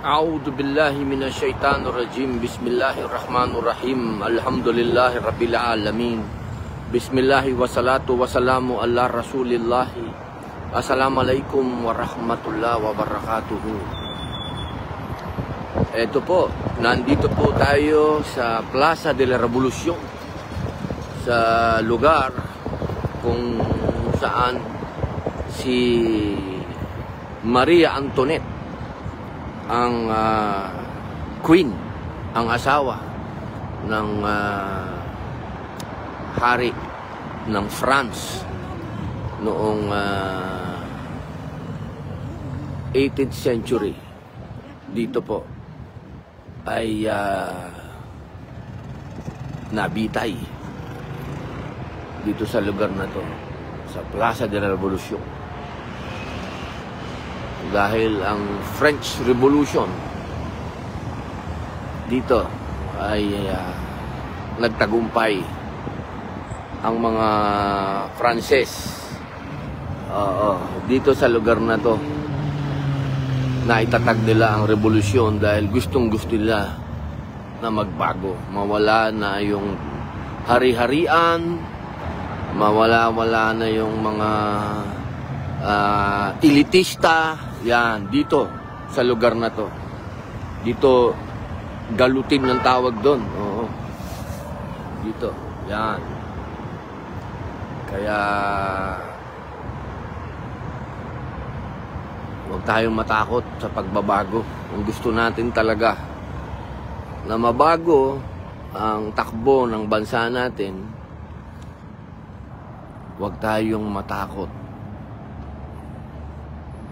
A'udzu billahi minasyaitonir rajim. Bismillahirrahmanirrahim. Alhamdulillahi rabbil alamin. Bismillahi wassalatu wassalamu ala Rasulillah. Assalamualaikum warahmatullahi wabarakatuh. Ito po, nandito po tayo sa Plaza de la Revolución, sa lugar kung saan si Maria Antoinette, ang queen, ang asawa ng hari ng France noong 18th century, dito po ay nabitay dito sa lugar na to, sa Plaza de la Revolution, dahil ang French Revolution dito ay nagtagumpay. Ang mga Frances dito sa lugar na to, naitatag nila ang revolusyon dahil gustong-gusto nila na magbago. Mawala na yung hari-harian, mawala na yung mga elitista. Yan, dito sa lugar na to. Dito, galutin ng tawag doon. Oo. Dito, yan. Kaya huwag tayong matakot sa pagbabago. Kung gusto natin talaga na mabago ang takbo ng bansa natin, huwag tayong matakot.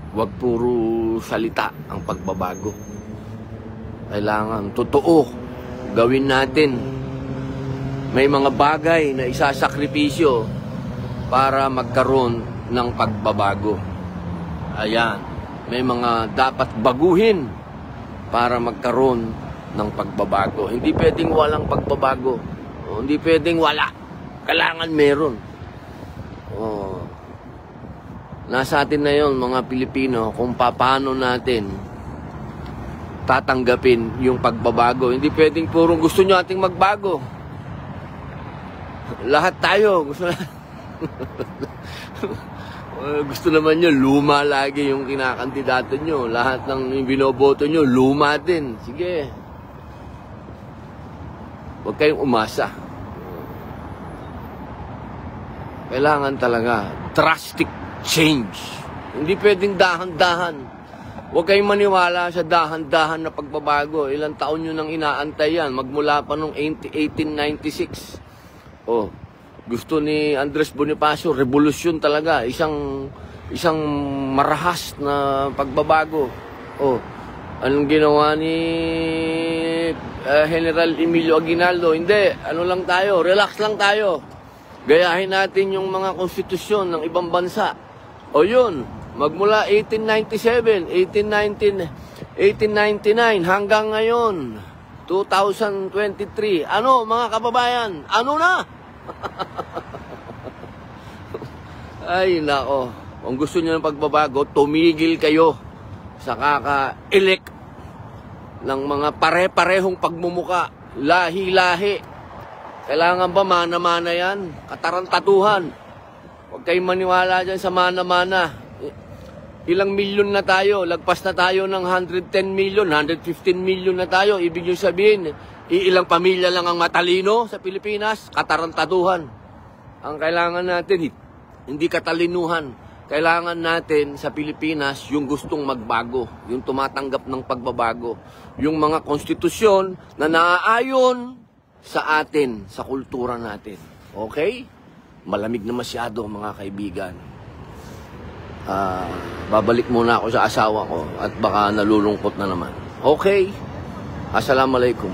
Huwag puro salita ang pagbabago. Kailangan totoo gawin natin. May mga bagay na isasakripisyo para magkaroon ng pagbabago. Ayan. May mga dapat baguhin para magkaroon ng pagbabago. Hindi pwedeng walang pagbabago. Hindi pwedeng wala. Kailangan meron. Nasa atin na yon, mga Pilipino, kung paano natin tatanggapin yung pagbabago. Hindi pwedeng purong gusto nyo ating magbago. Lahat tayo gusto gusto naman nyo luma lagi yung kinakandidato nyo. Lahat ng binoboto nyo luma din. Sige, huwag kayong umasa. Kailangan talaga drastic change. Hindi pwedeng dahan-dahan. Huwag kayong maniwala sa dahan-dahan na pagbabago. Ilang taon nyo nang inaantay yan. Magmula pa nung 1896. Gusto ni Andres Bonifacio, revolusyon talaga. Isang marahas na pagbabago. Anong ginawa ni General Emilio Aguinaldo? Hindi. Ano lang tayo? Relax lang tayo. Gayahin natin yung mga konstitusyon ng ibang bansa. Yun, magmula 1897, 1899 hanggang ngayon, 2023. Ano, mga kababayan? Ano na? Ay, nako. Kung gusto niyo ng pagbabago, tumigil kayo sa kaka-elect ng mga pare-parehong pagmumuka. Lahi-lahi. Kailangan ba mana-mana yan? Katarantatuhan. Huwag kayong maniwala dyan sa mana-mana. Ilang milyon na tayo. Lagpas na tayo ng 110 million, 115 million na tayo. Ibig nyo sabihin, ilang pamilya lang ang matalino sa Pilipinas? Katarantatuhan. Ang kailangan natin, hindi katalinuhan. Kailangan natin sa Pilipinas yung gustong magbago, yung tumatanggap ng pagbabago, yung mga konstitusyon na naaayon sa atin, sa kultura natin. Okay? Malamig na masyado, mga kaibigan. Babalik muna ako sa asawa ko at baka nalulungkot na naman. Okay? Assalamualaikum.